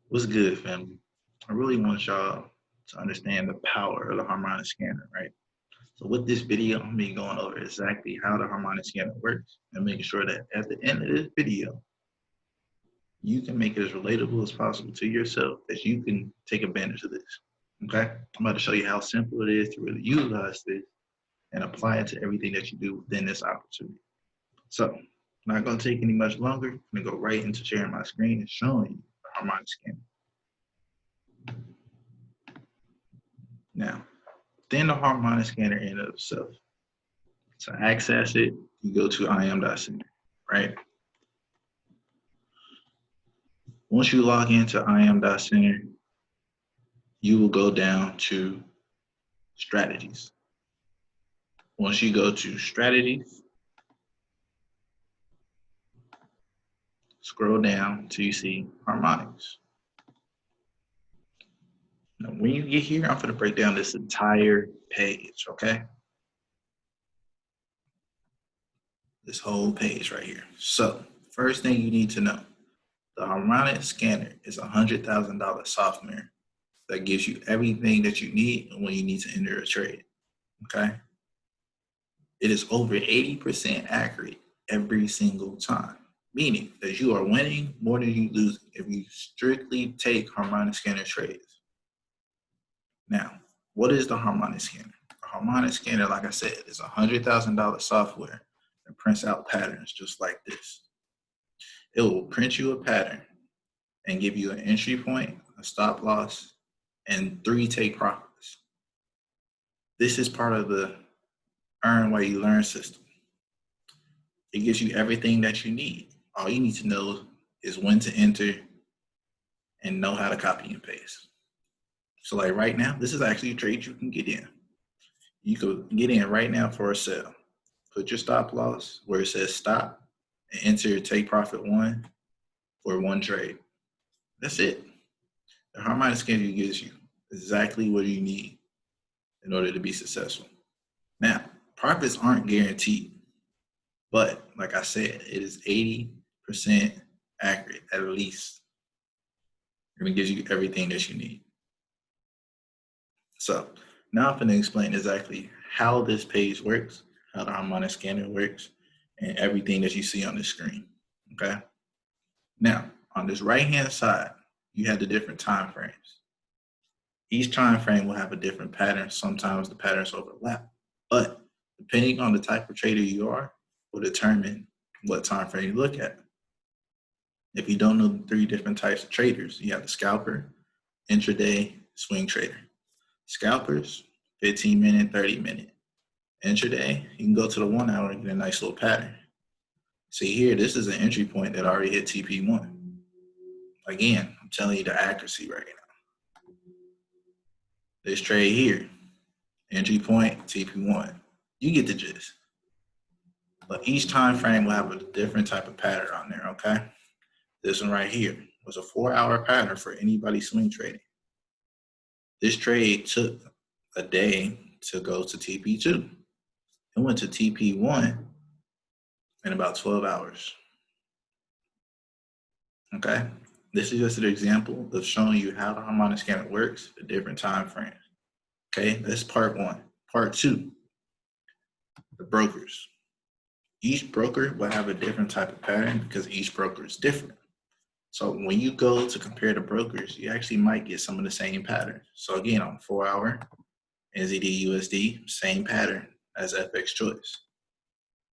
What's good, family? I really want y'all to understand the power of the harmonic scanner, right? So with this video, I'm gonna be going over exactly how the harmonic scanner works and making sure that at the end of this video, you can make it as relatable as possible to yourself that you can take advantage of this. Okay? I'm about to show you how simple it is to really utilize this and apply it to everything that you do within this opportunity. So, not gonna take any much longer. I'm gonna go right into sharing my screen and showing you the harmonic scanner. Now, within the harmonic scanner in and of itself, to access it, you go to im.center, right? Once you log into im.center, you will go down to strategies. Once you go to strategies, scroll down till you see harmonics. Now, when you get here, I'm going to break down this entire page, okay? This whole page right here. So, first thing you need to know, the harmonic scanner is a $100,000 software that gives you everything that you need when you need to enter a trade, okay? It is over 80% accurate every single time, meaning that you are winning more than you lose if you strictly take harmonic scanner trades. Now, what is the harmonic scanner? The harmonic scanner, like I said, is a $100,000 software that prints out patterns just like this. It will print you a pattern and give you an entry point, a stop loss, and 3 take profits. This is part of the earn while you learn system. It gives you everything that you need. All you need to know is when to enter and know how to copy and paste. So like right now, this is actually a trade you can get in. You could get in right now for a sell. Put your stop loss where it says stop and enter your take profit 1 for 1 trade. That's it. The harmonic scanner gives you exactly what you need in order to be successful. Now, profits aren't guaranteed, but like I said, it is 80% accurate at least. And it gives you everything that you need. So now I'm going to explain exactly how this page works, how the harmonic scanner works, and everything that you see on the screen. Okay. Now, on this right-hand side, you have the different time frames. Each time frame will have a different pattern. Sometimes the patterns overlap, but depending on the type of trader you are, will determine what time frame you look at. If you don't know the 3 different types of traders, you have the scalper, intraday, swing trader. Scalpers, 15-minute, 30-minute. Intraday, you can go to the 1 hour and get a nice little pattern. See here, this is an entry point that already hit TP1. Again, I'm telling you the accuracy right now. This trade here, entry point, TP1. You get the gist. But each time frame will have a different type of pattern on there, okay? This one right here was a 4-hour pattern for anybody swing trading. This trade took a day to go to TP2. It went to TP1 in about 12 hours. Okay? This is just an example of showing you how the harmonic scanner works at different time frames. Okay, that's part 1. Part 2, the brokers. Each broker will have a different type of pattern because each broker is different. So when you go to compare the brokers, you actually might get some of the same patterns. So again, on 4-hour, NZD USD, same pattern as FX Choice.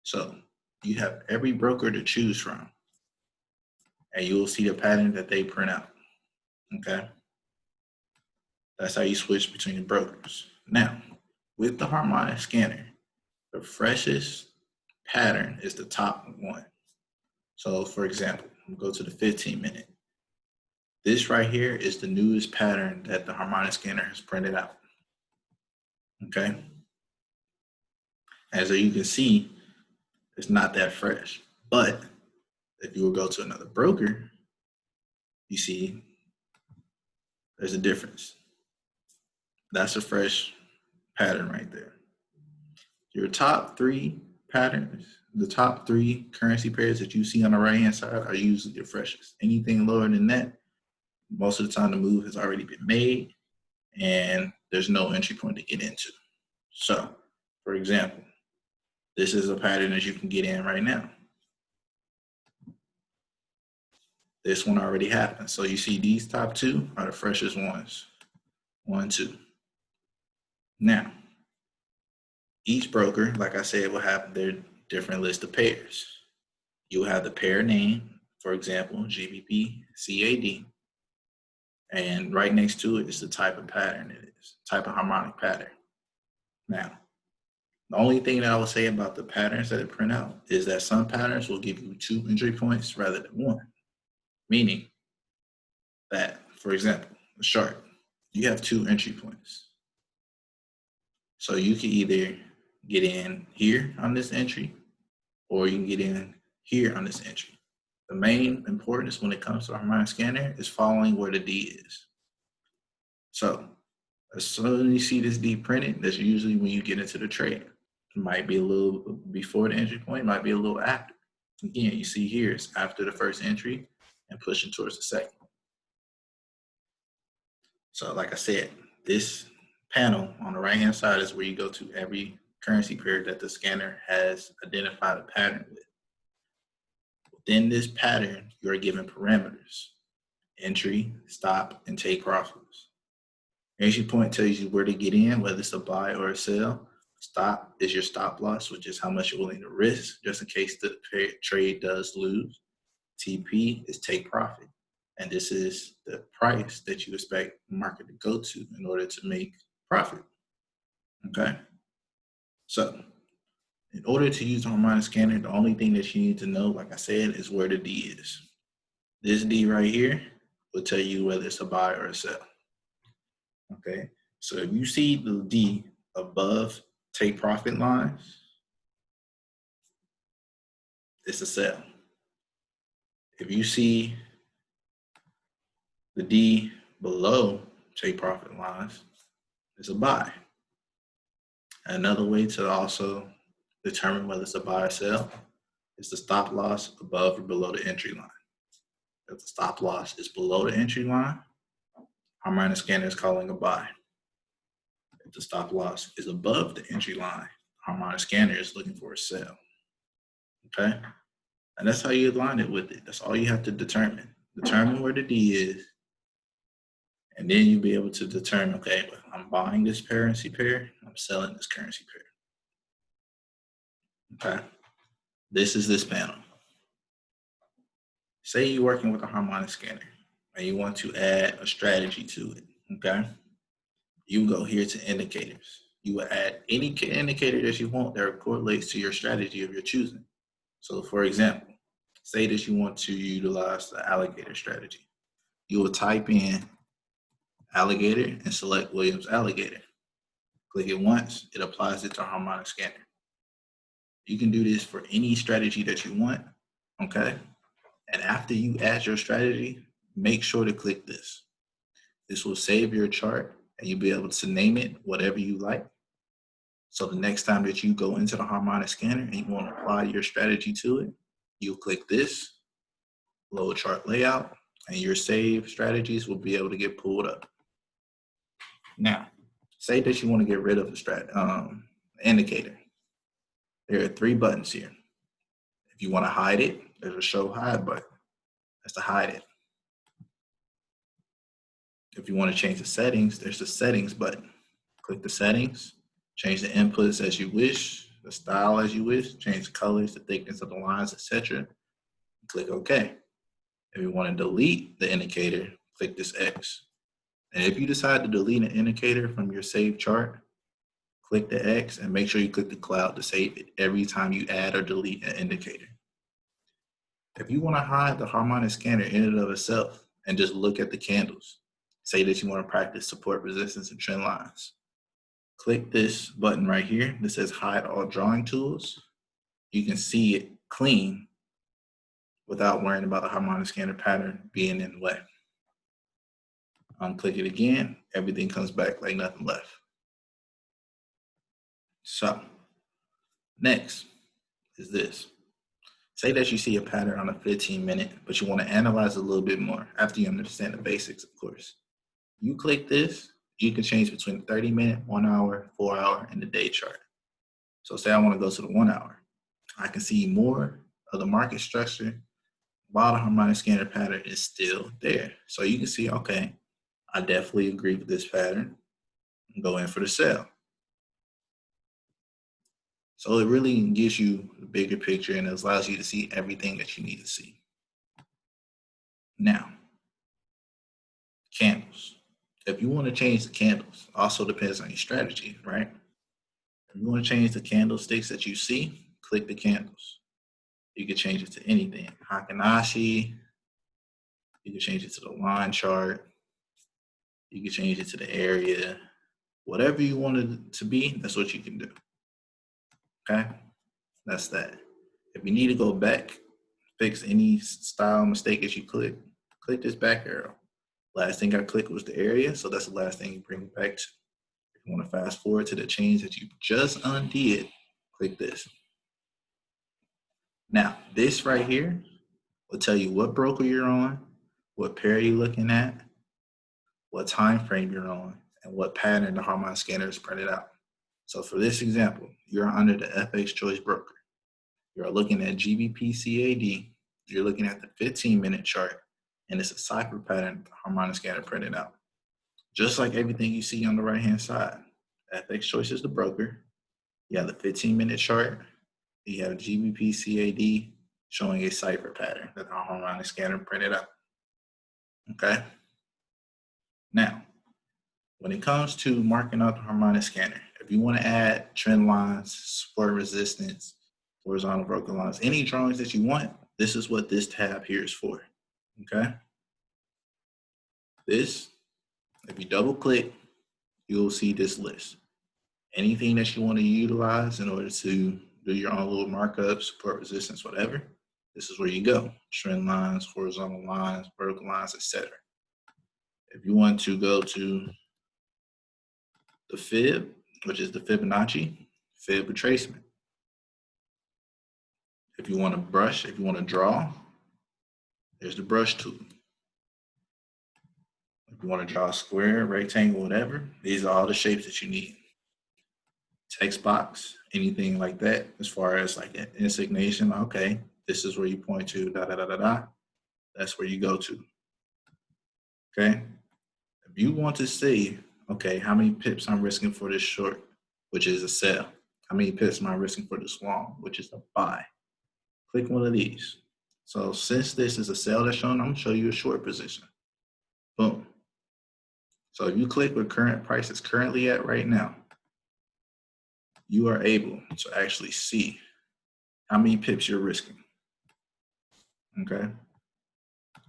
So you have every broker to choose from, and you will see the pattern that they print out. Okay, that's how you switch between the brokers. Now, with the harmonic scanner, the freshest pattern is the top one. So for example, we'll go to the 15-minute. This right here is the newest pattern that the harmonic scanner has printed out. Okay, as you can see, it's not that fresh. But if you will go to another broker, you see there's a difference. That's a fresh pattern right there. Your top 3 patterns, the top 3 currency pairs that you see on the right-hand side are usually the freshest. Anything lower than that most of the time the move has already been made and there's no entry point to get into. So, for example, this is a pattern that you can get in right now. This one already happened. So you see these top two are the freshest ones. 1, 2. Now, each broker, like I said, will have their different list of pairs. You will have the pair name, for example, GBP CAD, and right next to it is the type of pattern it is, type of harmonic pattern. Now, the only thing that I will say about the patterns that it print out is that some patterns will give you 2 entry points rather than 1, meaning that, for example, a chart, you have 2 entry points. So you can either get in here on this entry, or you can get in here on this entry. The main importance when it comes to Harmonic Scanner is following where the D is. So as soon as you see this D printed, that's usually when you get into the trade. It might be a little before the entry point, it might be a little after. Again, you see here it's after the first entry and pushing towards the second. So like I said, this panel on the right hand side is where you go to every currency pair that the scanner has identified a pattern with. Within this pattern, you're given parameters: entry, stop, and take profits. Entry point tells you where to get in, whether it's a buy or a sell. Stop is your stop loss, which is how much you're willing to risk just in case the trade does lose. TP is take profit, and this is the price that you expect the market to go to in order to make profit. Okay, so in order to use the Harmonic Scanner, the only thing that you need to know, like I said, is where the D is. This D right here will tell you whether it's a buy or a sell. Okay, so if you see the D above take profit lines, it's a sell. If you see the D below take profit lines, it's a buy. Another way to also determine whether it's a buy or sell is the stop loss above or below the entry line. If the stop loss is below the entry line, Harmonic Scanner is calling a buy. If the stop loss is above the entry line, Harmonic Scanner is looking for a sell. Okay? And that's how you align it with it. That's all you have to determine. Determine where the D is, and then you'll be able to determine, okay, I'm buying this currency pair, I'm selling this currency pair. Okay? This is this panel. Say you're working with a Harmonic Scanner and you want to add a strategy to it, okay? You go here to indicators. You will add any indicator that you want that correlates to your strategy of your choosing. So for example, say that you want to utilize the alligator strategy. You will type in alligator and select Williams alligator. Click it once, it applies it to Harmonic Scanner. You can do this for any strategy that you want, okay? And after you add your strategy, make sure to click this. This will save your chart and you'll be able to name it whatever you like. So the next time that you go into the Harmonic Scanner and you want to apply your strategy to it, you'll click this, load chart layout, and your saved strategies will be able to get pulled up. Now, say that you want to get rid of the indicator. There are 3 buttons here. If you want to hide it, there's a show hide button. That's to hide it. If you want to change the settings, there's the settings button. Click the settings, change the inputs as you wish, the style as you wish, change the colors, the thickness of the lines, etc. Click OK. If you want to delete the indicator, click this X. And if you decide to delete an indicator from your saved chart, click the X and make sure you click the cloud to save it every time you add or delete an indicator. If you want to hide the Harmonic Scanner in and of itself and just look at the candles, say that you want to practice support, resistance, and trend lines, click this button right here that says hide all drawing tools. You can see it clean without worrying about the Harmonic Scanner pattern being in the way. Unclick it again, everything comes back like nothing left. So next is this. Say that you see a pattern on a 15-minute, but you want to analyze it a little bit more after you understand the basics, of course. You click this, you can change between 30-minute, 1 hour, 4 hour, and the day chart. So say I want to go to the 1 hour. I can see more of the market structure while the harmonic scanner pattern is still there. So you can see, okay, I definitely agree with this pattern and go in for the sell. So it really gives you the bigger picture and it allows you to see everything that you need to see. Now, candles. If you want to change the candles, also depends on your strategy, right? If you want to change the candlesticks that you see, click the candles. You can change it to anything. Hakanashi, you can change it to the line chart. You can change it to the area. Whatever you want it to be, that's what you can do. Okay? That's that. If you need to go back, fix any style mistake as you click this back arrow. Last thing I clicked was the area, so that's the last thing you bring it back to. If you want to fast forward to the change that you just undid, click this. Now, this right here will tell you what broker you're on, what pair you're looking at, what time frame you're on, and what pattern the Harmonic Scanner is printed out. So for this example, you're under the FX Choice broker. You're looking at GBP/CAD. You're looking at the 15-minute chart, and it's a cipher pattern the Harmonic Scanner printed out. Just like everything you see on the right-hand side. FX Choice is the broker. You have the 15-minute chart. You have GBP/CAD showing a cipher pattern that the Harmonic Scanner printed out. Okay? Now, when it comes to marking out the Harmonic Scanner, if you want to add trend lines, support resistance, horizontal broker lines, any drawings that you want, this is what this tab here is for. Okay? This, if you double click, you'll see this list. Anything that you want to utilize in order to do your own little markups, support resistance, whatever, this is where you go. Trend lines, horizontal lines, vertical lines, etc. If you want to go to the fib, which is the Fibonacci, fib retracement. If you want to brush, if you want to draw, there's the brush tool. If you want to draw a square, rectangle, whatever, these are all the shapes that you need. Text box, anything like that, as far as like an insignation, okay, this is where you point to, da da da da da. That's where you go to. Okay? If you want to see, okay, how many pips I'm risking for this short, which is a sell. How many pips am I risking for this long, which is a buy? Click one of these. So since this is a sell that's shown, I'm gonna show you a short position. Boom. So if you click where current price is currently at right now, you are able to actually see how many pips you're risking. Okay?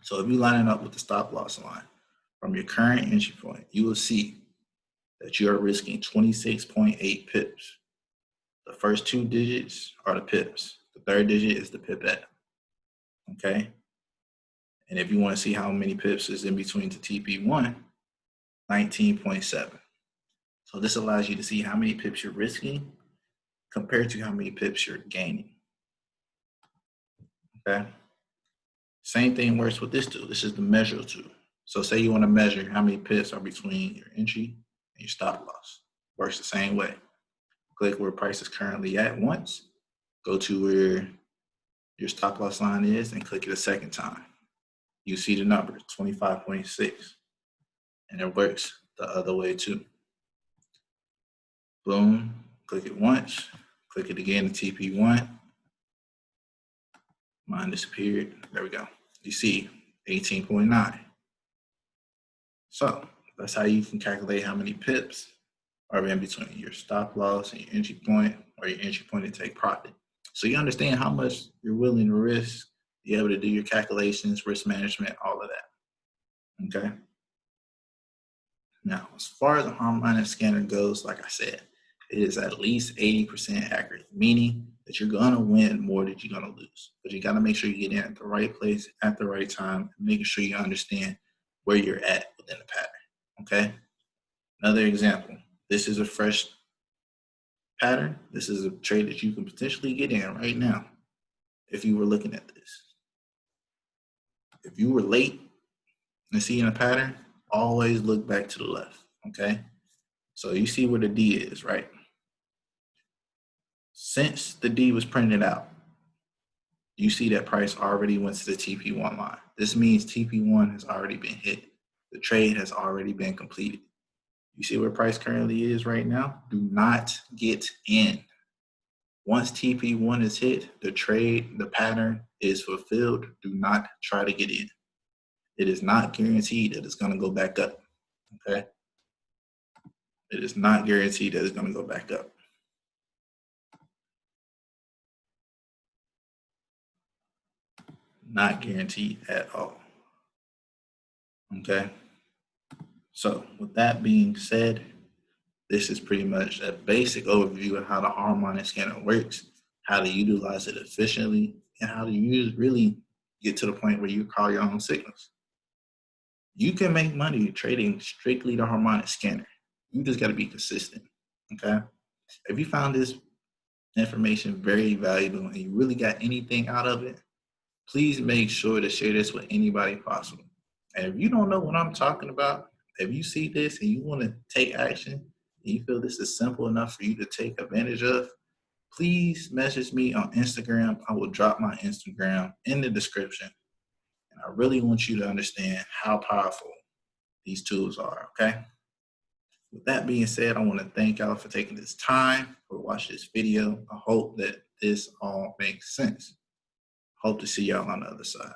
So if you line it up with the stop loss line from your current entry point, you will see that you are risking 26.8 pips. The first two digits are the pips. The third digit is the pipette. Okay? And if you want to see how many pips is in between to TP1, 19.7. So this allows you to see how many pips you're risking compared to how many pips you're gaining. Okay? Same thing works with this tool. This is the measure tool. So say you want to measure how many pips are between your entry and your stop loss. Works the same way. Click where price is currently at once. Go to where your stop loss line is and click it a second time. You see the number, 25.6. And it works the other way too. Boom, click it once, click it again to TP1. Mine disappeared. There we go. You see 18.9. So that's how you can calculate how many pips are in between your stop loss and your entry point, or your entry point to take profit. So you understand how much you're willing to risk, be able to do your calculations, risk management, all of that. Okay. Now, as far as the Harmonic Scanner goes, like I said, it is at least 80% accurate, meaning that you're gonna win more than you're gonna lose. But you gotta make sure you get in at the right place at the right time, making sure you understand where you're at within the pattern. Okay. Another example. This is a fresh pattern. This is a trade that you can potentially get in right now. if you were looking at this. If you were late and seeing a pattern, always look back to the left, okay? So you see where the D is, right? Since the D was printed out, you see that price already went to the TP1 line. This means TP1 has already been hit. The trade has already been completed. You see where price currently is right now? Do not get in. Once TP1 is hit, the trade, the pattern is fulfilled. Do not try to get in. It is not guaranteed that it's going to go back up, okay? It is not guaranteed that it's going to go back up. Not guaranteed at all, okay? So with that being said, this is pretty much a basic overview of how the Harmonic Scanner works, how to utilize it efficiently, and how to really get to the point where you call your own signals. You can make money trading strictly the Harmonic Scanner. You just got to be consistent, okay? If you found this information very valuable and you really got anything out of it, please make sure to share this with anybody possible. And if you don't know what I'm talking about, if you see this and you want to take action, and you feel this is simple enough for you to take advantage of, please message me on Instagram. I will drop my Instagram in the description. And I really want you to understand how powerful these tools are, okay? With that being said, I want to thank y'all for taking this time to watch this video. I hope that this all makes sense. Hope to see y'all on the other side.